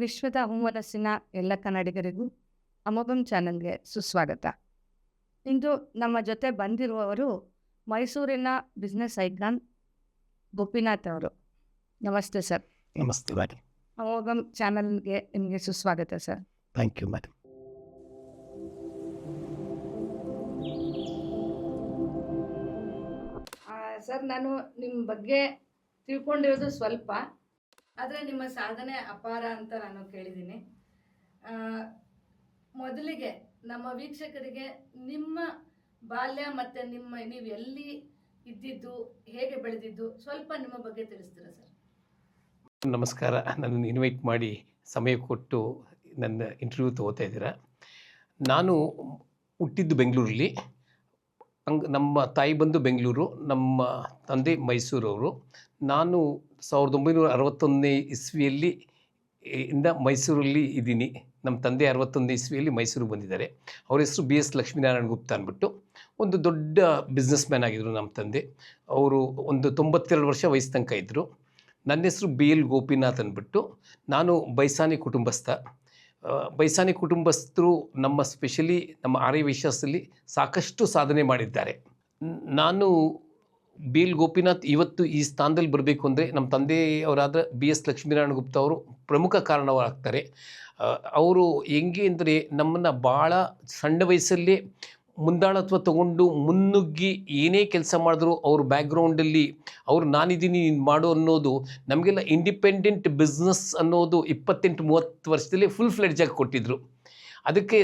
ವಿಶ್ವದ ಹುಮ್ಮನಸ್ಸಿನ ಎಲ್ಲ ಕನ್ನಡಿಗರಿಗೂ ಅಮೋಘಂ ಚಾನಲ್ಗೆ ಸುಸ್ವಾಗತ. ಇಂದು ನಮ್ಮ ಜೊತೆ ಬಂದಿರುವವರು ಮೈಸೂರಿನ ಬಿಸ್ನೆಸ್ ಐಕಾನ್ ಗೋಪಿನಾಥ್ ಅವರು. ನಮಸ್ತೆ ಸರ್. ನಮಸ್ತೆ ಮೇಡಮ್. ಅಮೋಘಂ ಚಾನಲ್ಗೆ ನಿಮಗೆ ಸುಸ್ವಾಗತ sir. Thank you madam. Sir, ನಾನು ನಿಮ್ಮ ಬಗ್ಗೆ ತಿಳ್ಕೊಂಡಿರೋದು ಸ್ವಲ್ಪ, ಆದರೆ ನಿಮ್ಮ ಸಾಧನೆ ಅಪಾರ ಅಂತ ನಾನು ಕೇಳಿದ್ದೀನಿ. ಮೊದಲಿಗೆ ನಮ್ಮ ವೀಕ್ಷಕರಿಗೆ ನಿಮ್ಮ ಬಾಲ್ಯ ಮತ್ತು ನೀವು ಎಲ್ಲಿ ಇದ್ದಿದ್ದು, ಹೇಗೆ ಬೆಳೆದಿದ್ದು, ಸ್ವಲ್ಪ ನಿಮ್ಮ ಬಗ್ಗೆ ತಿಳಿಸ್ತೀರಾ ಸರ್? ನಮಸ್ಕಾರ. ನನ್ನನ್ನು ಇನ್ವೈಟ್ ಮಾಡಿ ಸಮಯ ಕೊಟ್ಟು ನನ್ನ ಇಂಟರ್ವ್ಯೂ ತೊಗೋತಾ ಇದ್ದೀರಾ. ನಾನು ಹುಟ್ಟಿದ್ದು ಬೆಂಗಳೂರಲ್ಲಿ. ನಮ್ಮ ತಾಯಿ ಬಂದು ಬೆಂಗಳೂರು, ನಮ್ಮ ತಂದೆ ಮೈಸೂರವರು. ನಾನು 1961ನೇ ಇಸ್ವಿಯಲ್ಲಿ ಇಂದ ಮೈಸೂರಲ್ಲಿ ಇದ್ದೀನಿ. ನಮ್ಮ ತಂದೆ 61ನೇ ಇಸ್ವಿಯಲ್ಲಿ ಮೈಸೂರಿಗೆ ಬಂದಿದ್ದಾರೆ. ಅವ್ರ ಹೆಸರು BS ಲಕ್ಷ್ಮೀನಾರಾಯಣ ಗುಪ್ತಾ ಅಂದ್ಬಿಟ್ಟು ಒಂದು ದೊಡ್ಡ ಬಿಸ್ನೆಸ್ ಮ್ಯಾನ್ ಆಗಿದ್ದರು ನಮ್ಮ ತಂದೆ. ಅವರು ಒಂದು 92 ವರ್ಷ ವಯಸ್ಸು ತನಕ ಇದ್ದರು. ನನ್ನ ಹೆಸರು BL ಗೋಪಿನಾಥ್ ಅಂದ್ಬಿಟ್ಟು. ನಾನು ಬೈಸಾನಿ ಕುಟುಂಬಸ್ಥ. ಬೈಸಾನಿ ಕುಟುಂಬಸ್ಥರು ನಮ್ಮ ಸ್ಪೆಷಲಿ ನಮ್ಮ ಆರ್ಯ ವಿಶ್ವಾಸದಲ್ಲಿ ಸಾಕಷ್ಟು ಸಾಧನೆ ಮಾಡಿದ್ದಾರೆ. ನಾನು BL ಗೋಪಿನಾಥ್ ಇವತ್ತು ಈ ಸ್ಥಾನದಲ್ಲಿ ಬರಬೇಕು ಅಂದರೆ ನಮ್ಮ ತಂದೆಯವರಾದ BS ಲಕ್ಷ್ಮೀನಾರಾಯಣ ಗುಪ್ತಾ ಅವರು ಪ್ರಮುಖ ಕಾರಣವಾಗ್ತಾರೆ. ಅವರು ಹೆಂಗೆ ಅಂದರೆ ನಮ್ಮನ್ನು ಭಾಳ ಸಣ್ಣ ವಯಸ್ಸಲ್ಲೇ ಮುಂದಾಳತ್ವ ತಗೊಂಡು ಮುನ್ನುಗ್ಗಿ ಏನೇ ಕೆಲಸ ಮಾಡಿದ್ರು ಅವ್ರ ಬ್ಯಾಕ್ಗ್ರೌಂಡಲ್ಲಿ ಅವರು ನಾನಿದ್ದೀನಿ ಮಾಡು ಅನ್ನೋದು ನಮಗೆಲ್ಲ ಇಂಡಿಪೆಂಡೆಂಟ್ ಬಿಸ್ನೆಸ್ ಅನ್ನೋದು 28-30 ವರ್ಷದಲ್ಲಿ ಫುಲ್ ಫ್ಲೆಡ್ಜಾಗಿ ಕೊಟ್ಟಿದ್ದರು. ಅದಕ್ಕೆ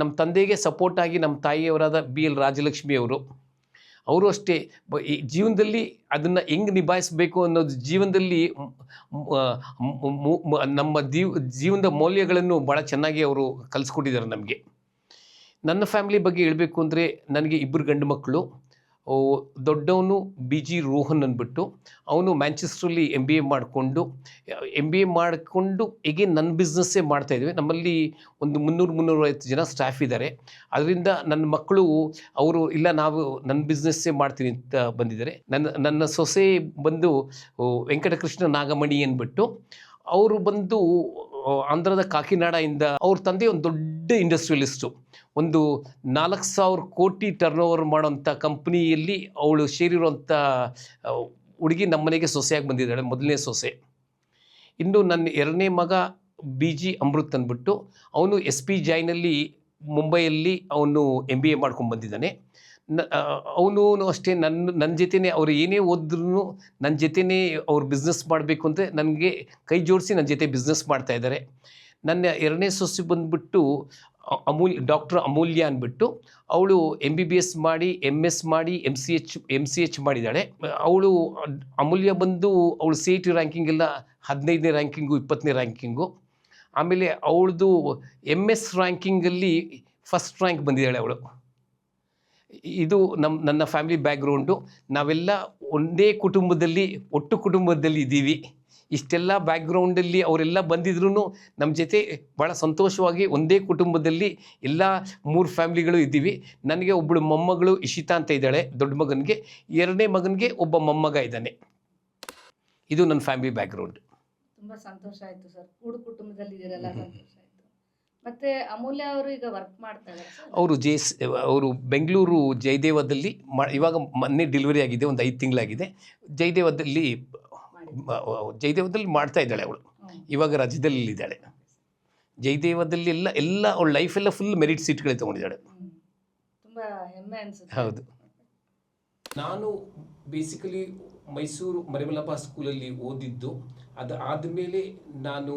ನಮ್ಮ ತಂದೆಗೆ ಸಪೋರ್ಟಾಗಿ ನಮ್ಮ ತಾಯಿಯವರಾದ BL ರಾಜಲಕ್ಷ್ಮಿ ಅವರು ಅಷ್ಟೇ ಈ ಜೀವನದಲ್ಲಿ ಅದನ್ನು ಹೆಂಗೆ ನಿಭಾಯಿಸಬೇಕು ಅನ್ನೋದು ಜೀವನದಲ್ಲಿ ನಮ್ಮ ಜೀವನದ ಮೌಲ್ಯಗಳನ್ನು ಭಾಳ ಚೆನ್ನಾಗಿ ಅವರು ಕಲಿಸ್ಕೊಟ್ಟಿದ್ದಾರೆ ನಮಗೆ. ನನ್ನ ಫ್ಯಾಮಿಲಿ ಬಗ್ಗೆ ಹೇಳಬೇಕು ಅಂದರೆ ನನಗೆ 2 ಗಂಡು ಮಕ್ಕಳು. ದೊಡ್ಡವನು BG ರೋಹನ್ ಅಂದ್ಬಿಟ್ಟು ಅವನು ಮ್ಯಾಂಚೆಸ್ಟ್ರಲ್ಲಿ MBA ಮಾಡಿಕೊಂಡು ಈಗೇನು ನನ್ನ ಬಿಸ್ನೆಸ್ಸೇ ಮಾಡ್ತಾಯಿದ್ವಿ. ನಮ್ಮಲ್ಲಿ ಒಂದು 300-350 ಜನ ಸ್ಟಾಫ್ ಇದ್ದಾರೆ. ಅದರಿಂದ ನನ್ನ ಮಕ್ಕಳು ಅವರು ಇಲ್ಲ ನಾವು ನನ್ನ ಬಿಸ್ನೆಸ್ಸೇ ಮಾಡ್ತೀನಿ ಅಂತ ಬಂದಿದ್ದಾರೆ. ನನ್ನ ಸೊಸೆ ಬಂದು ವೆಂಕಟಕೃಷ್ಣ ನಾಗಮಣಿ ಅಂದ್ಬಿಟ್ಟು ಅವರು ಬಂದು ಆಂಧ್ರದ ಕಾಕಿನಾಡದಿಂದ. ಅವ್ರ ತಂದೆ ಒಂದು ದೊಡ್ಡ ಇಂಡಸ್ಟ್ರಿಯಲಿಸ್ಟು. ಒಂದು 4,000 ಕೋಟಿ ಟರ್ನ್ ಓವರ್ ಮಾಡೋಂಥ ಕಂಪ್ನಿಯಲ್ಲಿ ಅವಳು ಸೇರಿರುವಂಥ ಹುಡುಗಿ ನಮ್ಮನೆಗೆ ಸೊಸೆಯಾಗಿ ಬಂದಿದ್ದಾಳೆ, ಮೊದಲನೇ ಸೊಸೆ. ಇನ್ನು ನನ್ನ 2ನೇ ಮಗ BG ಅಮೃತ್ ಅಂದ್ಬಿಟ್ಟು ಅವನು SP ಜೈನಲ್ಲಿ ಮುಂಬೈಯಲ್ಲಿ ಅವನು MBA ಮಾಡ್ಕೊಂಡು ಬಂದಿದ್ದಾನೆ. ಅವನು ಅಷ್ಟೇ ನನ್ನ ಜೊತೆನೇ ಅವ್ರು ಏನೇ ಓದಿದ್ರು ನನ್ನ ಜೊತೆನೇ ಅವ್ರು ಬಿಸ್ನೆಸ್ ಮಾಡಬೇಕು ಅಂದರೆ ನನಗೆ ಕೈ ಜೋಡಿಸಿ ನನ್ನ ಜೊತೆ ಬಿಸ್ನೆಸ್ ಮಾಡ್ತಾಯಿದ್ದಾರೆ. ನನ್ನ 2ನೇ ಸೊಸೆ ಬಂದುಬಿಟ್ಟು ಡಾಕ್ಟರ್ ಅಮೂಲ್ಯ ಅಂದ್ಬಿಟ್ಟು ಅವಳು MBBS ಮಾಡಿ MS ಮಾಡಿ MCH ಮಾಡಿದ್ದಾಳೆ. ಅವಳು ಅಮೂಲ್ಯ ಬಂದು ಅವಳು CET ರ್ಯಾಂಕಿಂಗ್ ಎಲ್ಲ 15ನೇ ರ್ಯಾಂಕಿಂಗು 20ನೇ ರ್ಯಾಂಕಿಂಗು. ಆಮೇಲೆ ಅವಳದು MS ರ್ಯಾಂಕಿಂಗಲ್ಲಿ ಫಸ್ಟ್ ರ್ಯಾಂಕ್ ಬಂದಿದ್ದಾಳೆ ಅವಳು. ಇದು ನನ್ನ ಫ್ಯಾಮಿಲಿ ಬ್ಯಾಕ್ಗ್ರೌಂಡು. ನಾವೆಲ್ಲ ಒಂದೇ ಕುಟುಂಬದಲ್ಲಿ ಒಟ್ಟು ಕುಟುಂಬದಲ್ಲಿ ಇದ್ದೀವಿ. ಇಷ್ಟೆಲ್ಲ ಬ್ಯಾಕ್ಗ್ರೌಂಡಲ್ಲಿ ಅವರೆಲ್ಲ ಬಂದಿದ್ರೂ ನಮ್ಮ ಜೊತೆ ಭಾಳ ಸಂತೋಷವಾಗಿ ಒಂದೇ ಕುಟುಂಬದಲ್ಲಿ ಎಲ್ಲ 3 ಫ್ಯಾಮಿಲಿಗಳು ಇದ್ದೀವಿ. ನನಗೆ ಒಬ್ಬಳು ಮೊಮ್ಮಗಳು ಇಶಿತಾ ಅಂತ ಇದ್ದಾಳೆ ದೊಡ್ಡ ಮಗನಿಗೆ. 2ನೇ ಮಗನಿಗೆ ಒಬ್ಬ ಮೊಮ್ಮಗ ಇದ್ದಾನೆ. ಇದು ನನ್ನ ಫ್ಯಾಮಿಲಿ ಬ್ಯಾಕ್ಗ್ರೌಂಡ್. ತುಂಬ ಸಂತೋಷ ಆಯಿತು ಸರ್, ಕೂಡು ಕುಟುಂಬದಲ್ಲಿ ಇದೆಲ್ಲ ಸಂತೋಷ ಆಯಿತು. ಮತ್ತು ಅಮೂಲ್ಯ ಅವರು ಈಗ ವರ್ಕ್ ಮಾಡ್ತಾ ಇದ್ದಾರೆ. ಅವರು ಬೆಂಗಳೂರು ಜಯದೇವದಲ್ಲಿ ಇವಾಗ ಮೊನ್ನೆ ಡೆಲಿವರಿ ಆಗಿದೆ, ಒಂದು 5 ತಿಂಗಳಾಗಿದೆ. ಜಯದೇವದಲ್ಲಿ ಮಾಡ್ತಾ ಇದ್ದಾಳೆ ಅವಳು. ಇವಾಗ ರಾಜ್ಯದಲ್ಲಿ ಇದ್ದಾಳೆ. ಜಯದೇವದಲ್ಲಿ ಎಲ್ಲ ಅವಳ ಲೈಫೆಲ್ಲ ಫುಲ್ ಮೆರಿಟ್ ಸೀಟ್ಗಳೇ ತೊಗೊಂಡಿದ್ದಾಳೆ. ತುಂಬ ಹೆಮ್ಮೆ ಅನಿಸುತ್ತೆ. ಹೌದು. ನಾನು ಬೇಸಿಕಲಿ ಮೈಸೂರು ಮರಿಮಲ್ಲಪ್ಪ ಸ್ಕೂಲಲ್ಲಿ ಓದಿದ್ದು. ಅದಾದಮೇಲೆ ನಾನು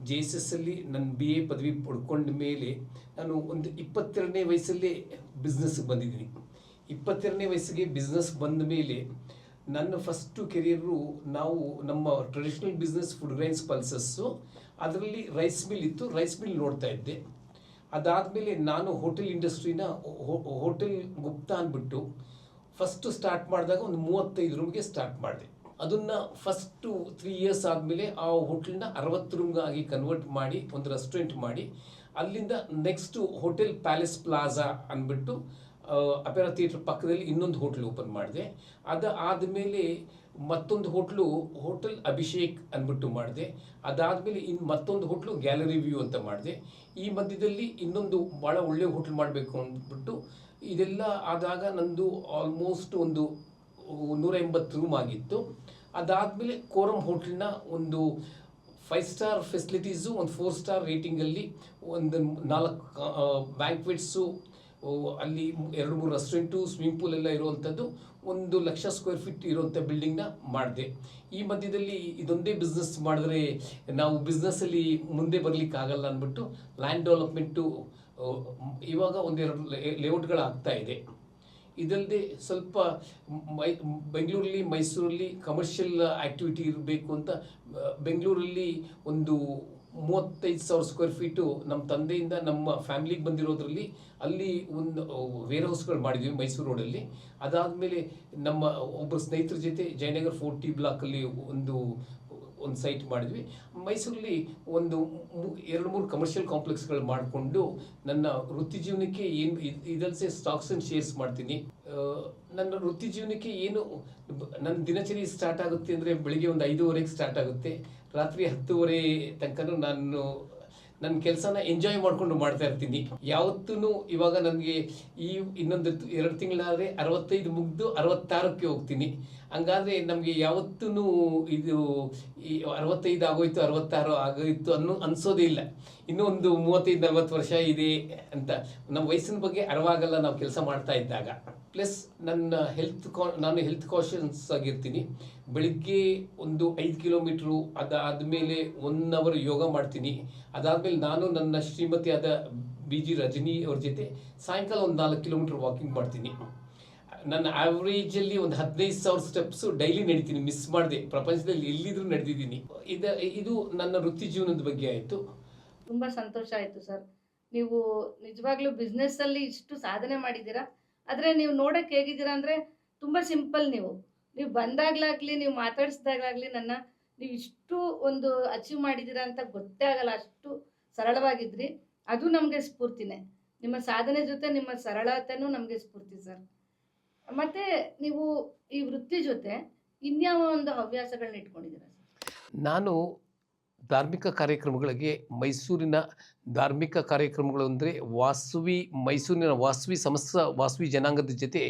JSS ಅಲ್ಲಿ ನನ್ನ BA ಪದವಿ ಪಡ್ಕೊಂಡ ಮೇಲೆ ನಾನು ಒಂದು 22ನೇ ವಯಸ್ಸಲ್ಲೇ ಬಿಸ್ನೆಸ್ಗೆ ಬಂದಿದ್ದೀನಿ. 22ನೇ ವಯಸ್ಸಿಗೆ ಬಿಸ್ನೆಸ್ ಬಂದ ಮೇಲೆ ನನ್ನ ಫಸ್ಟು ಕೆರಿಯರು ನಾವು ನಮ್ಮ traditional business food grains pulses, ಅದರಲ್ಲಿ ರೈಸ್ ಮಿಲ್ ಇತ್ತು, ರೈಸ್ ಮಿಲ್ ನೋಡ್ತಾ ಇದ್ದೆ. ಅದಾದಮೇಲೆ ನಾನು ಹೋಟೆಲ್ ಇಂಡಸ್ಟ್ರಿನ ಹೋಟೆಲ್ ಗುಪ್ತಾ ಅಂದ್ಬಿಟ್ಟು ಫಸ್ಟು ಸ್ಟಾರ್ಟ್ ಮಾಡಿದಾಗ ಒಂದು 35 ರೂಮ್ಗೆ ಸ್ಟಾರ್ಟ್ ಮಾಡಿದೆ. ಅದನ್ನು ಫಸ್ಟು 3 ಇಯರ್ಸ್ ಆದಮೇಲೆ ಆ ಹೋಟೆಲ್ನ 60 ರೂಮ್ಗಾಗಿ ಕನ್ವರ್ಟ್ ಮಾಡಿ ಒಂದು ರೆಸ್ಟೋರೆಂಟ್ ಮಾಡಿ, ಅಲ್ಲಿಂದ ನೆಕ್ಸ್ಟು ಹೋಟೆಲ್ ಪ್ಯಾಲೇಸ್ ಪ್ಲಾಜಾ ಅಂದ್ಬಿಟ್ಟು ಅಪೇರಾ ಥಿಯೇಟ್ರ್ ಪಕ್ಕದಲ್ಲಿ ಇನ್ನೊಂದು ಹೋಟ್ಲ್ ಓಪನ್ ಮಾಡಿದೆ. ಅದು ಆದಮೇಲೆ ಮತ್ತೊಂದು ಹೋಟೆಲ್ ಅಭಿಷೇಕ್ ಅಂದ್ಬಿಟ್ಟು ಮಾಡಿದೆ. ಅದಾದಮೇಲೆ ಇನ್ನು ಮತ್ತೊಂದು ಹೋಟ್ಲು ಗ್ಯಾಲರಿ ವ್ಯೂ ಅಂತ ಮಾಡಿದೆ. ಈ ಮಧ್ಯದಲ್ಲಿ ಇನ್ನೊಂದು ಭಾಳ ಒಳ್ಳೆಯ ಹೋಟ್ಲ್ ಮಾಡಬೇಕು ಅಂದ್ಬಿಟ್ಟು ಇದೆಲ್ಲ ಆದಾಗ ನಂದು ಆಲ್ಮೋಸ್ಟ್ ಒಂದು 180 ರೂಮ್ ಆಗಿತ್ತು. ಅದಾದಮೇಲೆ ಕೋರಮ್ ಹೋಟ್ಲಿನ ಒಂದು 5 ಸ್ಟಾರ್ ಫೆಸಿಲಿಟೀಸು, ಒಂದು 4 ಸ್ಟಾರ್ ರೇಟಿಂಗಲ್ಲಿ ಒಂದು 4 ಬ್ಯಾಂಕ್ವೆಟ್ಸು, ಅಲ್ಲಿ 2-3 ರೆಸ್ಟೋರೆಂಟು, ಸ್ವಿಮ್ಮಿಂಗ್ ಪೂಲ್ ಎಲ್ಲ ಇರುವಂಥದ್ದು 1,00,000 ಸ್ಕ್ವೇರ್ ಫೀಟ್ ಇರುವಂಥ ಬಿಲ್ಡಿಂಗ್ನ ಮಾಡಿದೆ. ಈ ಮಧ್ಯದಲ್ಲಿ ಇದೊಂದೇ ಬಿಸ್ನೆಸ್ ಮಾಡಿದ್ರೆ ನಾವು ಬಿಸ್ನೆಸ್ಸಲ್ಲಿ ಮುಂದೆ ಬರಲಿಕ್ಕಾಗಲ್ಲ ಅಂದ್ಬಿಟ್ಟು ಲ್ಯಾಂಡ್ ಡೆವಲಪ್ಮೆಂಟು ಇವಾಗ ಒಂದೆರಡು ಲೇಔಟ್ಗಳಾಗ್ತಾ ಇದೆ. ಇದಲ್ಲದೆ ಸ್ವಲ್ಪ ಬೆಂಗಳೂರಲ್ಲಿ, ಮೈಸೂರಲ್ಲಿ ಕಮರ್ಷಿಯಲ್ ಆ್ಯಕ್ಟಿವಿಟಿ ಇರಬೇಕು ಅಂತ ಬೆಂಗಳೂರಲ್ಲಿ ಒಂದು 35,000 ಸ್ಕ್ವೇರ್ ಫೀಟು ನಮ್ಮ ತಂದೆಯಿಂದ ನಮ್ಮ ಫ್ಯಾಮಿಲಿಗೆ ಬಂದಿರೋದ್ರಲ್ಲಿ ಅಲ್ಲಿ ಒಂದು ವೇರ್ ಹೌಸ್ಗಳು ಮಾಡಿದ್ವಿ ಮೈಸೂರು ರೋಡಲ್ಲಿ. ಅದಾದಮೇಲೆ ನಮ್ಮ ಒಬ್ಬರು ಸ್ನೇಹಿತರ ಜೊತೆ ಜಯನಗರ್ 40 ಬ್ಲಾಕಲ್ಲಿ ಒಂದು ಸೈಟ್ ಮಾಡಿದ್ವಿ. ಮೈಸೂರಲ್ಲಿ ಒಂದು 2-3 ಕಮರ್ಷಿಯಲ್ ಕಾಂಪ್ಲೆಕ್ಸ್ಗಳು ಮಾಡಿಕೊಂಡು ನನ್ನ ವೃತ್ತಿ ಜೀವನಕ್ಕೆ ಏನು ಇದಲ್ಸೆ ಸ್ಟಾಕ್ಸ್ ಆ್ಯಂಡ್ ಶೇರ್ಸ್ ಮಾಡ್ತೀನಿ. ನನ್ನ ವೃತ್ತಿ ಜೀವನಕ್ಕೆ ಏನು ನನ್ನ ದಿನಚರಿ ಸ್ಟಾರ್ಟ್ ಆಗುತ್ತೆ ಅಂದರೆ ಬೆಳಿಗ್ಗೆ ಒಂದು 5:30ಗೆ ಸ್ಟಾರ್ಟ್ ಆಗುತ್ತೆ. ರಾತ್ರಿ 10:30 ತನಕ ನಾನು ನನ್ನ ಕೆಲಸನ ಎಂಜಾಯ್ ಮಾಡಿಕೊಂಡು ಮಾಡ್ತಾ ಇರ್ತೀನಿ. ಯಾವತ್ತೂ ಇವಾಗ ನನಗೆ ಇನ್ನೊಂದು 2 ತಿಂಗಳಾದರೆ 65 ಮುಗಿದು 66ಕ್ಕೆ ಹೋಗ್ತೀನಿ. ಹಂಗಾದರೆ ನಮಗೆ ಯಾವತ್ತೂ ಇದು 65 ಆಗೋಯ್ತು 66 ಆಗೋಯ್ತು ಅನಿಸೋದೇ ಇಲ್ಲ. ಇನ್ನೂ ಒಂದು 35-40 ವರ್ಷ ಇದೆ ಅಂತ ನಮ್ಮ ವಯಸ್ಸಿನ ಬಗ್ಗೆ ಅರಿವಾಗಲ್ಲ ನಾವು ಕೆಲಸ ಮಾಡ್ತಾ ಇದ್ದಾಗ. ಪ್ಲಸ್ ನಾನು ಹೆಲ್ತ್ ಕಾನ್ಷಿಯಸ್ ಆಗಿರ್ತೀನಿ. ಬೆಳಿಗ್ಗೆ ಒಂದು 5 ಕಿಲೋಮೀಟ್ರು, ಅದಾದಮೇಲೆ 1 ಅವರ್ ಯೋಗ ಮಾಡ್ತೀನಿ. ಅದಾದಮೇಲೆ ನಾನು ನನ್ನ ಶ್ರೀಮತಿಯಾದ BG ರಜನಿ ಅವ್ರ ಜೊತೆ ಸಾಯಂಕಾಲ ಒಂದು 4 ಕಿಲೋಮೀಟ್ರ್ ವಾಕಿಂಗ್ ಮಾಡ್ತೀನಿ. ನನ್ನ ಆವ್ರೇಜಲ್ಲಿ ಒಂದು 15,000 ಸ್ಟೆಪ್ಸು ಡೈಲಿ ನಡೀತೀನಿ, ಮಿಸ್ ಮಾಡಿದೆ. ಪ್ರಪಂಚದಲ್ಲಿ ಎಲ್ಲಿದ್ರೂ ನಡೆದಿದ್ದೀನಿ. ಇದು ನನ್ನ ವೃತ್ತಿ ಜೀವನದ ಬಗ್ಗೆ ಆಯಿತು. ತುಂಬ ಸಂತೋಷ ಆಯಿತು ಸರ್. ನೀವು ನಿಜವಾಗ್ಲೂ ಬಿಸ್ನೆಸ್ಸಲ್ಲಿ ಇಷ್ಟು ಸಾಧನೆ ಮಾಡಿದ್ದೀರಾ. ಆದರೆ ನೀವು ನೋಡೋಕ್ಕೆ ಹೇಗಿದ್ದೀರಾ ಅಂದರೆ ತುಂಬ ಸಿಂಪಲ್. ನೀವು ಬಂದಾಗಲಾಗಲಿ, ನೀವು ಮಾತಾಡಿಸಿದಾಗಲಾಗಲಿ ನೀವು ಇಷ್ಟು ಒಂದು ಅಚೀವ್ ಮಾಡಿದ್ದೀರಾ ಅಂತ ಗೊತ್ತೇ ಆಗಲ್ಲ. ಅಷ್ಟು ಸರಳವಾಗಿದ್ರಿ. ಅದು ನಮಗೆ ಸ್ಫೂರ್ತಿನೇ. ನಿಮ್ಮ ಸಾಧನೆ ಜೊತೆ ನಿಮ್ಮ ಸರಳತೆನೂ ನಮಗೆ ಸ್ಫೂರ್ತಿ ಸರ್. ಮತ್ತು ನೀವು ಈ ವೃತ್ತಿ ಜೊತೆ ಇನ್ಯಾವ ಒಂದು ಹವ್ಯಾಸಗಳನ್ನ ಇಟ್ಕೊಂಡಿದ್ದೀರಾ ಸರ್? ನಾನು ಧಾರ್ಮಿಕ ಕಾರ್ಯಕ್ರಮಗಳಿಗೆ ಮೈಸೂರಿನ ಧಾರ್ಮಿಕ ಕಾರ್ಯಕ್ರಮಗಳು ಅಂದರೆ ಮೈಸೂರಿನ ವಾಸವಿ ಜನಾಂಗದ ಜೊತೆ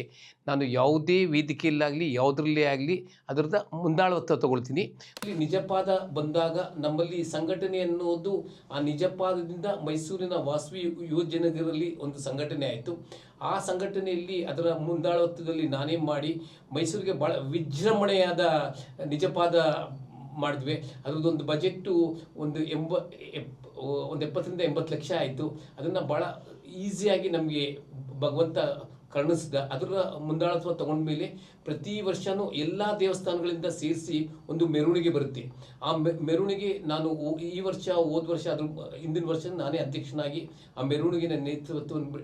ನಾನು ಯಾವುದೇ ವೇದಿಕೆಯಲ್ಲಾಗಲಿ ಯಾವುದರಲ್ಲೇ ಆಗಲಿ ಅದರದ ಮುಂದಾಳತ್ವ ತಗೊಳ್ತೀನಿ. ಇಲ್ಲಿ ನಿಜಪಾದ ಬಂದಾಗ ನಮ್ಮಲ್ಲಿ ಸಂಘಟನೆ ಅನ್ನೋದು ಆ ನಿಜಪಾದದಿಂದ ಮೈಸೂರಿನ ವಾಸವಿ ಯುವಜನಗರಲ್ಲಿ ಒಂದು ಸಂಘಟನೆ ಆಯಿತು. ಆ ಸಂಘಟನೆಯಲ್ಲಿ ಅದರ ಮುಂದಾಳತ್ವದಲ್ಲಿ ನಾನೇ ಮಾಡಿ ಮೈಸೂರಿಗೆ ಭಾಳ ವಿಜೃಂಭಣೆಯಾದ ನಿಜಪಾದ ಮಾಡಿದ್ವಿ. ಅದರದ್ದೊಂದು ಬಜೆಟ್ಟು ಒಂದು 70-80 ಲಕ್ಷ ಆಯಿತು. ಅದನ್ನು ಭಾಳ ಈಸಿಯಾಗಿ ನಮಗೆ ಭಗವಂತ ಕರುಣಿಸಿದ. ಅದರ ಮುಂದಾಳತ್ವ ತಗೊಂಡ್ಮೇಲೆ ಪ್ರತಿ ವರ್ಷವೂ ಎಲ್ಲ ದೇವಸ್ಥಾನಗಳಿಂದ ಸೇರಿಸಿ ಒಂದು ಮೆರವಣಿಗೆ ಬರುತ್ತೆ. ಆ ಮೆರವಣಿಗೆ ನಾನು ಈ ವರ್ಷ, ಹೋದ ವರ್ಷ, ಅದ್ರ ಹಿಂದಿನ ವರ್ಷ ನಾನೇ ಅಧ್ಯಕ್ಷನಾಗಿ ಆ ಮೆರವಣಿಗೆನ ನೇತೃತ್ವವನ್ನು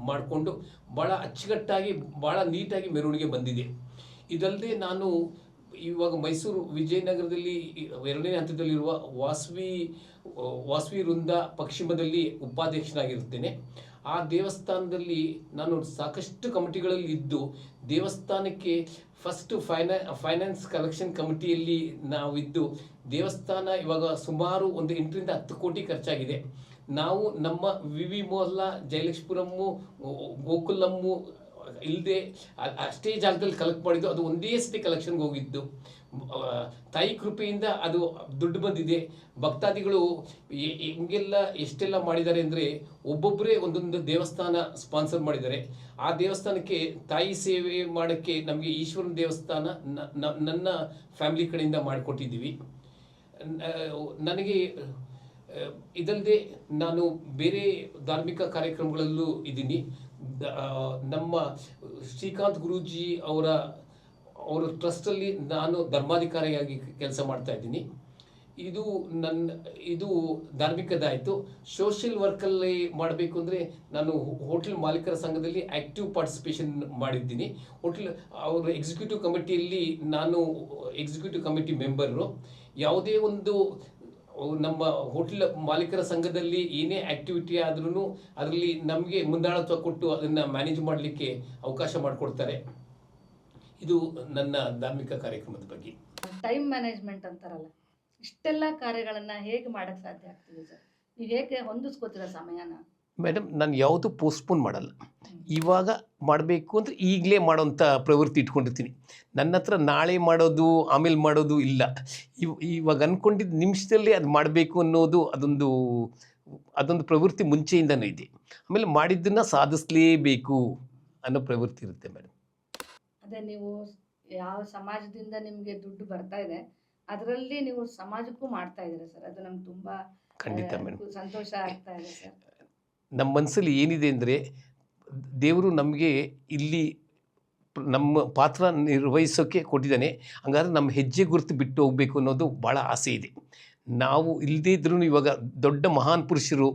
ಮಾಡಿಕೊಂಡು ಭಾಳ ಅಚ್ಚುಕಟ್ಟಾಗಿ ಭಾಳ ನೀಟಾಗಿ ಮೆರವಣಿಗೆ ಬಂದಿದೆ. ಇದಲ್ಲದೆ ನಾನು ಇವಾಗ ಮೈಸೂರು ವಿಜಯನಗರದಲ್ಲಿ 2ನೇ ಹಂತದಲ್ಲಿರುವ ವಾಸವಿ ವೃಂದ ಪಶ್ಚಿಮದಲ್ಲಿ ಉಪಾಧ್ಯಕ್ಷನಾಗಿರುತ್ತೇನೆ. ಆ ದೇವಸ್ಥಾನದಲ್ಲಿ ನಾನು ಸಾಕಷ್ಟು ಕಮಿಟಿಗಳಲ್ಲಿ ಇದ್ದು ದೇವಸ್ಥಾನಕ್ಕೆ ಫಸ್ಟ್ ಫೈನಾನ್ಸ್ ಕಲೆಕ್ಷನ್ ಕಮಿಟಿಯಲ್ಲಿ ನಾವಿದ್ದು ದೇವಸ್ಥಾನ ಇವಾಗ ಸುಮಾರು ಒಂದು 8-10 ಕೋಟಿ ಖರ್ಚಾಗಿದೆ. ನಾವು ನಮ್ಮ ವಿ ಮೊಹಲ್ಲಾ, ಜಯಲಕ್ಷ್ಮೀಪುರಮ್ಮು, ಗೋಕುಲಮ್ಮು ಇಲ್ಲದೆ ಅಷ್ಟೇ ಜಾಗದಲ್ಲಿ ಕಲೆಕ್ಟ್ ಮಾಡಿದ್ದು. ಅದು ಒಂದೇ ಸತಿ ಕಲೆಕ್ಷನ್ಗೆ ಹೋಗಿದ್ದು. ತಾಯಿ ಕೃಪೆಯಿಂದ ಅದು ದುಡ್ಡು ಬಂದಿದೆ. ಭಕ್ತಾದಿಗಳು ಎಷ್ಟೆಲ್ಲ ಮಾಡಿದ್ದಾರೆ ಅಂದರೆ ಒಬ್ಬೊಬ್ಬರೇ ಒಂದೊಂದು ದೇವಸ್ಥಾನ ಸ್ಪಾನ್ಸರ್ ಮಾಡಿದ್ದಾರೆ. ಆ ದೇವಸ್ಥಾನಕ್ಕೆ ತಾಯಿ ಸೇವೆ ಮಾಡೋಕ್ಕೆ ನಮಗೆ ಈಶ್ವರನ ದೇವಸ್ಥಾನ ನನ್ನ ಫ್ಯಾಮಿಲಿ ಕಡೆಯಿಂದ ಮಾಡಿಕೊಟ್ಟಿದ್ದೀವಿ. ನನಗೆ ಇದಲ್ಲದೆ ನಾನು ಬೇರೆ ಧಾರ್ಮಿಕ ಕಾರ್ಯಕ್ರಮಗಳಲ್ಲೂ ಇದ್ದೀನಿ. ನಮ್ಮ ಶ್ರೀಕಾಂತ್ ಗುರೂಜಿ ಅವರ ಟ್ರಸ್ಟಲ್ಲಿ ನಾನು ಧರ್ಮಾಧಿಕಾರಿಯಾಗಿ ಕೆಲಸ ಮಾಡ್ತಾ ಇದ್ದೀನಿ. ಇದು ಧಾರ್ಮಿಕದಾಯಿತು. ಸೋಷಿಯಲ್ ವರ್ಕಲ್ಲಿ ಮಾಡಬೇಕು ಅಂದರೆ ನಾನು ಹೋಟೆಲ್ ಮಾಲೀಕರ ಸಂಘದಲ್ಲಿ ಆ್ಯಕ್ಟಿವ್ ಪಾರ್ಟಿಸಿಪೇಷನ್ ಮಾಡಿದ್ದೀನಿ. ಅವರ ಎಕ್ಸಿಕ್ಯೂಟಿವ್ ಕಮಿಟಿಯಲ್ಲಿ ನಾನು ಎಕ್ಸಿಕ್ಯೂಟಿವ್ ಕಮಿಟಿ ಮೆಂಬರು. ಯಾವುದೇ ಒಂದು ನಮ್ಮ ಹೋಟೆಲ್ ಮಾಲೀಕರ ಸಂಘದಲ್ಲಿ ಏನೇ ಆ್ಯಕ್ಟಿವಿಟಿ ಆದ್ರೂ ಅದರಲ್ಲಿ ನಮಗೆ ಮುಂದಾಳತ್ವ ಕೊಟ್ಟು ಅದನ್ನು ಮ್ಯಾನೇಜ್ ಮಾಡಲಿಕ್ಕೆ ಅವಕಾಶ ಮಾಡಿಕೊಡ್ತಾರೆ. ಇದು ನನ್ನ ಧಾರ್ಮಿಕ ಕಾರ್ಯಕ್ರಮದ ಬಗ್ಗೆ. ಟೈಮ್ ಮ್ಯಾನೇಜ್ಮೆಂಟ್ ಅಂತಾರಲ್ಲ, ಇಷ್ಟೆಲ್ಲ ಕಾರ್ಯಗಳನ್ನು ಹೇಗೆ ಮಾಡೋಕ್ಕೆ ಸಾಧ್ಯ ಆಗ್ತದೆ ಸರ್? ನೀವು ಹೇಗೆ ಹೊಂದಿಸ್ಕೋತೀರ ಸಮಯನ? ಮೇಡಮ್, ನಾನು ಯಾವುದು ಪೋಸ್ಟ್ಪೋನ್ ಮಾಡಲ್ಲ. ಇವಾಗ ಮಾಡಬೇಕು ಅಂದರೆ ಈಗಲೇ ಮಾಡೋಂಥ ಪ್ರವೃತ್ತಿ ಇಟ್ಕೊಂಡಿರ್ತೀನಿ. ನನ್ನ ಹತ್ರ ನಾಳೆ ಮಾಡೋದು ಆಮೇಲೆ ಮಾಡೋದು ಇಲ್ಲ. ಇವಾಗ ಅಂದ್ಕೊಂಡಿದ್ದ ನಿಮಿಷದಲ್ಲಿ ಅದು ಮಾಡಬೇಕು ಅನ್ನೋದು ಅದೊಂದು ಪ್ರವೃತ್ತಿ ಮುಂಚೆಯಿಂದನೂ ಇದೆ. ಆಮೇಲೆ ಮಾಡಿದ್ದನ್ನು ಸಾಧಿಸಲೇಬೇಕು ಅನ್ನೋ ಪ್ರವೃತ್ತಿ ಇರುತ್ತೆ ಮೇಡಮ್. ಅದೇ ನೀವು ಯಾವ ಸಮಾಜದಿಂದ ನಿಮಗೆ ದುಡ್ಡು ಬರ್ತಾ ಇದೆ, ಅದರಲ್ಲಿ ನೀವು ಸಮಾಜಕ್ಕೂ ಮಾಡ್ತಾ ಇದ್ದೀರಾ ಸರ್. ಅದು ನಮ್ಗೆ ತುಂಬ ಖಂಡಿತ ಮೇಡಮ್, ಸಂತೋಷ ಆಗ್ತಾ ಇದೆ ಸರ್. ನಮ್ಮ ಮನಸ್ಸಲ್ಲಿ ಏನಿದೆ ಅಂದರೆ, ದೇವರು ನಮಗೆ ಇಲ್ಲಿ ನಮ್ಮ ಪಾತ್ರ ನಿರ್ವಹಿಸೋಕ್ಕೆ ಕೊಟ್ಟಿದ್ದಾನೆ. ಹಂಗಾದ್ರೆ ನಮ್ಮ ಹೆಜ್ಜೆ ಗುರುತು ಬಿಟ್ಟು ಹೋಗಬೇಕು ಅನ್ನೋದು ಭಾಳ ಆಸೆ ಇದೆ. ನಾವು ಇಲ್ಲದೇ ಇದ್ರೂ ಇವಾಗ ದೊಡ್ಡ ಮಹಾನ್ ಪುರುಷರು,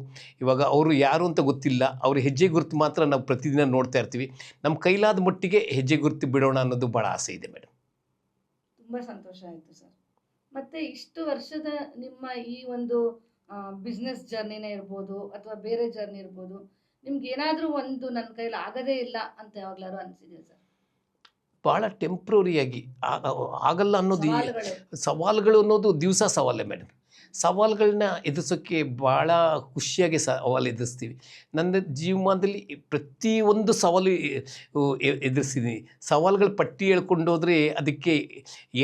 ಇವಾಗ ಅವರು ಯಾರು ಅಂತ ಗೊತ್ತಿಲ್ಲ, ಅವ್ರ ಹೆಜ್ಜೆ ಗುರುತು ಮಾತ್ರ ನಾವು ಪ್ರತಿದಿನ ನೋಡ್ತಾ ಇರ್ತೀವಿ. ನಮ್ಮ ಕೈಲಾದ ಮಟ್ಟಿಗೆ ಹೆಜ್ಜೆ ಗುರುತು ಬಿಡೋಣ ಅನ್ನೋದು ಭಾಳ ಆಸೆ ಇದೆ ಮೇಡಮ್. ತುಂಬ ಸಂತೋಷ ಆಯಿತು ಸರ್. ಮತ್ತು ಇಷ್ಟು ವರ್ಷದ ನಿಮ್ಮ ಈ ಒಂದು ಬಿಸ್ನೆಸ್ ಜರ್ನಿನೇ ಇರ್ಬೋದು ಅಥವಾ ಬೇರೆ ಜರ್ನಿ ಇರ್ಬೋದು, ನಿಮ್ಗೆ ಏನಾದರೂ ಒಂದು ನನ್ನ ಕೈಲಿ ಆಗದೇ ಇಲ್ಲ ಅಂತ ಯಾವಾಗಲಾರು ಅನಿಸಿದೆ ಸರ್? ಭಾಳ ಟೆಂಪ್ರರಿಯಾಗಿ ಆಗಲ್ಲ ಅನ್ನೋದು, ಸವಾಲುಗಳು ಅನ್ನೋದು ದಿವಸ ಸವಾಲೇ ಮೇಡಮ್. ಸವಾಲುಗಳನ್ನ ಎದುರಿಸೋಕ್ಕೆ ಭಾಳ ಖುಷಿಯಾಗಿ ಸವಾಲು ಎದುರಿಸ್ತೀವಿ. ನನ್ನ ಜೀವಮಾನದಲ್ಲಿ ಪ್ರತಿಯೊಂದು ಸವಾಲು ಎದುರಿಸಿದ್ದೀನಿ. ಸವಾಲುಗಳ ಪಟ್ಟಿ ಹೇಳ್ಕೊಂಡು ಹೋದರೆ ಅದಕ್ಕೆ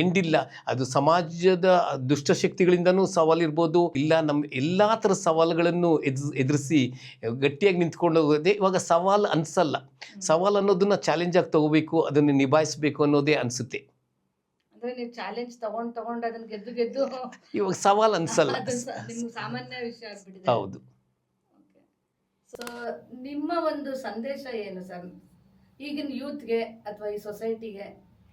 ಎಂಡಿಲ್ಲ. ಅದು ಸಮಾಜದ ದುಷ್ಟಶಕ್ತಿಗಳಿಂದನೂ ಸವಾಲಿರ್ಬೋದು, ಇಲ್ಲ ನಮ್ಮ ಎಲ್ಲ ಥರ ಸವಾಲುಗಳನ್ನು ಎದುರಿಸಿ ಗಟ್ಟಿಯಾಗಿ ನಿಂತ್ಕೊಂಡು ಹೋಗೋದೇ ಇವಾಗ ಸವಾಲು ಅನಿಸಲ್ಲ. ಸವಾಲು ಅನ್ನೋದನ್ನು ಚಾಲೆಂಜಾಗಿ ತೊಗೋಬೇಕು, ಅದನ್ನು ನಿಭಾಯಿಸಬೇಕು ಅನ್ನೋದೇ ಅನಿಸುತ್ತೆ. ಅಂದ್ರೆ ನೀವು ಚಾಲೆಂಜ್ ತಗೊಂಡು ಅದನ್ನ ಗೆದ್ದು ಇವಾಗ ಸವಾಲು ಅನ್ಸಲ್ಲ. ನಿಮ್ಗೆ ಸಾಮಾನ್ಯ ವಿಷಯ ಆಗ್ಬಿಟ್ಟಿದೆ. ಹೌದು. ಸೊ ನಿಮ್ಮ ಒಂದು ಸಂದೇಶ ಏನು ಸರ್ ಈಗಿನ ಯೂತ್ಗೆ ಅಥವಾ ಈ ಸೊಸೈಟಿಗೆ?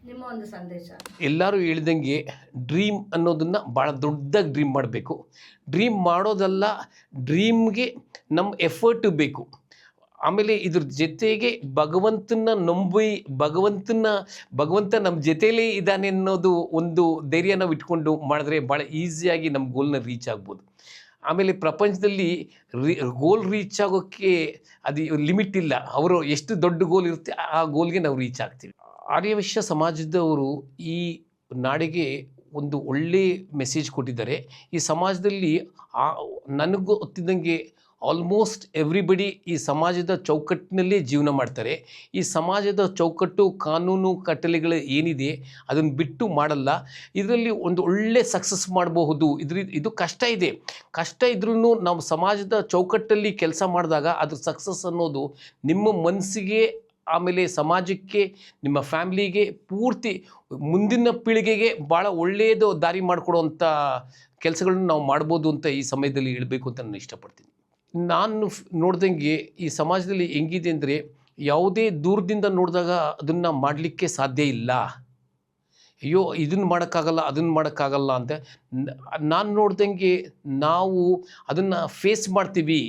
ನಿಮ್ಮ ಒಂದು ಸಂದೇಶ? ಎಲ್ಲರೂ ಹೇಳ್ದಂಗೆ ಡ್ರೀಮ್ ಅನ್ನೋದನ್ನು ಭಾಳ ದೊಡ್ಡದಾಗಿ ಡ್ರೀಮ್ ಮಾಡಬೇಕು. ಡ್ರೀಮ್ ಮಾಡೋದಲ್ಲ, ಡ್ರೀಮ್ಗೆ ನಮ್ಮ ಎಫರ್ಟು ಬೇಕು. ಆಮೇಲೆ ಇದ್ರ ಜೊತೆಗೆ ಭಗವಂತನ ನಂಬಿ, ಭಗವಂತ ನಮ್ಮ ಜೊತೆಯಲ್ಲೇ ಇದ್ದಾನೆ ಅನ್ನೋದು ಒಂದು ಧೈರ್ಯ ನಾವು ಇಟ್ಕೊಂಡು ಮಾಡಿದ್ರೆ ಭಾಳ ಈಸಿಯಾಗಿ ನಮ್ಮ ಗೋಲ್ನ ರೀಚ್ ಆಗ್ಬೋದು. ಆಮೇಲೆ ಪ್ರಪಂಚದಲ್ಲಿ ಗೋಲ್ ರೀಚ್ ಆಗೋಕ್ಕೆ ಅದು ಲಿಮಿಟ್ ಇಲ್ಲ. ಅವರು ಎಷ್ಟು ದೊಡ್ಡ ಗೋಲ್ ಇರುತ್ತೆ ಆ ಗೋಲ್ಗೆ ನಾವು ರೀಚ್ ಆಗ್ತೀವಿ. ಆರ್ಯವೈಶ್ಯ ಸಮಾಜದವರು ಈ ನಾಡಿಗೆ ಒಂದು ಒಳ್ಳೆ ಮೆಸೇಜ್ ಕೊಟ್ಟಿದ್ದಾರೆ. ಈ ಸಮಾಜದಲ್ಲಿ ನನಗೂ ಗೊತ್ತಿದ್ದಂಗೆ ಆಲ್ಮೋಸ್ಟ್ ಎವ್ರಿಬಡಿ ಈ ಸಮಾಜದ ಚೌಕಟ್ಟಿನಲ್ಲೇ ಜೀವನ ಮಾಡ್ತಾರೆ. ಈ ಸಮಾಜದ ಚೌಕಟ್ಟು, ಕಾನೂನು ಕಟ್ಟಳೆಗಳು ಏನಿದೆ ಅದನ್ನು ಬಿಟ್ಟು ಮಾಡಲ್ಲ. ಇದರಲ್ಲಿ ಒಂದು ಒಳ್ಳೆ ಸಕ್ಸಸ್ ಮಾಡಬಹುದು. ಇದು ಕಷ್ಟ ಇದೆ. ಕಷ್ಟ ಇದ್ರೂ ನಾವು ಸಮಾಜದ ಚೌಕಟ್ಟಲ್ಲಿ ಕೆಲಸ ಮಾಡಿದಾಗ ಅದ್ರ ಸಕ್ಸಸ್ ಅನ್ನೋದು ನಿಮ್ಮ ಮನಸ್ಸಿಗೆ, ಆಮೇಲೆ ಸಮಾಜಕ್ಕೆ, ನಿಮ್ಮ ಫ್ಯಾಮ್ಲಿಗೆ, ಪೂರ್ತಿ ಮುಂದಿನ ಪೀಳಿಗೆಗೆ ಭಾಳ ಒಳ್ಳೆಯದು ದಾರಿ ಮಾಡಿಕೊಡುವಂಥ ಕೆಲಸಗಳನ್ನು ನಾವು ಮಾಡ್ಬೋದು ಅಂತ ಈ ಸಮಯದಲ್ಲಿ ಹೇಳಬೇಕು ಅಂತ ನಾನು ಇಷ್ಟಪಡ್ತೀನಿ. ನಾನು ನೋಡ್ದಂಗೆ ಈ ಸಮಾಜದಲ್ಲಿ ಹೆಂಗಿದೆ ಅಂದರೆ, ಯಾವುದೇ ದೂರದಿಂದ ನೋಡಿದಾಗ ಅದನ್ನು ಮಾಡಲಿಕ್ಕೆ ಸಾಧ್ಯ ಇಲ್ಲ. ಅಯ್ಯೋ ಇದನ್ನು ಮಾಡೋಕ್ಕಾಗಲ್ಲ, ಅದನ್ನು ಮಾಡೋಕ್ಕಾಗಲ್ಲ ಅಂತ ನಾನು ನೋಡ್ದಂಗೆ ನಾವು ಅದನ್ನು ಫೇಸ್ ಮಾಡ್ತೀವಿ.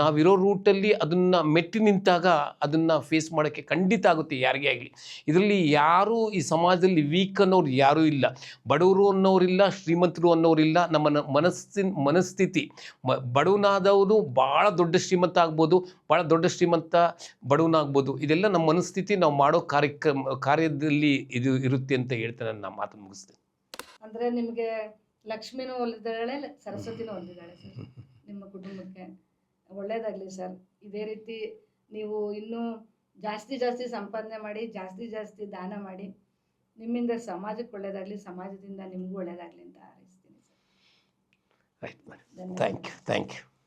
ನಾವಿರೋ ರೂಟಲ್ಲಿ ಅದನ್ನು ಮೆಟ್ಟಿ ನಿಂತಾಗ ಅದನ್ನು ಫೇಸ್ ಮಾಡೋಕ್ಕೆ ಖಂಡಿತ ಆಗುತ್ತೆ ಯಾರಿಗೇ ಆಗಲಿ. ಇದರಲ್ಲಿ ಯಾರೂ ಈ ಸಮಾಜದಲ್ಲಿ ವೀಕ್ ಅನ್ನೋರು ಯಾರೂ ಇಲ್ಲ. ಬಡವರು ಅನ್ನೋರಿಲ್ಲ, ಶ್ರೀಮಂತರು ಅನ್ನೋರಿಲ್ಲ. ನಮ್ಮ ಮನಸ್ಥಿತಿ ಬಡವನಾದವರು ಭಾಳ ದೊಡ್ಡ ಶ್ರೀಮಂತ ಆಗ್ಬೋದು, ಭಾಳ ದೊಡ್ಡ ಶ್ರೀಮಂತ ಬಡವನಾಗ್ಬೋದು. ಇದೆಲ್ಲ ನಮ್ಮ ಮನಸ್ಥಿತಿ, ನಾವು ಮಾಡೋ ಕಾರ್ಯದಲ್ಲಿ ಇದು ಇರುತ್ತೆ ಅಂತ ಹೇಳ್ತಾರೆ. ನನ್ನ ಮಾತನ್ನು ಮುಗಿಸ್ತೇನೆ. ಅಂದ್ರೆ ನಿಮಗೆ ಲಕ್ಷ್ಮಿನೂ ಒಲಿದಾಳೆ, ಸರಸ್ವತಿನೂ ಒಲಿದಾಳೆ ಸರ್. ನಿಮ್ಮ ಕುಟುಂಬಕ್ಕೆ ಒಳ್ಳೇದಾಗಲಿ ಸರ್. ಇದೇ ರೀತಿ ನೀವು ಇನ್ನೂ ಜಾಸ್ತಿ ಸಂಪಾದನೆ ಮಾಡಿ, ಜಾಸ್ತಿ ದಾನ ಮಾಡಿ, ನಿಮ್ಮಿಂದ ಸಮಾಜಕ್ಕೆ ಒಳ್ಳೇದಾಗಲಿ, ಸಮಾಜದಿಂದ ನಿಮಗೂ ಒಳ್ಳೇದಾಗಲಿ ಅಂತ ಹಾರೈಸ್ತೀನಿ ಸರ್. ಆಯ್ತು ಮೇಡಮ್, ಥ್ಯಾಂಕ್ ಯು.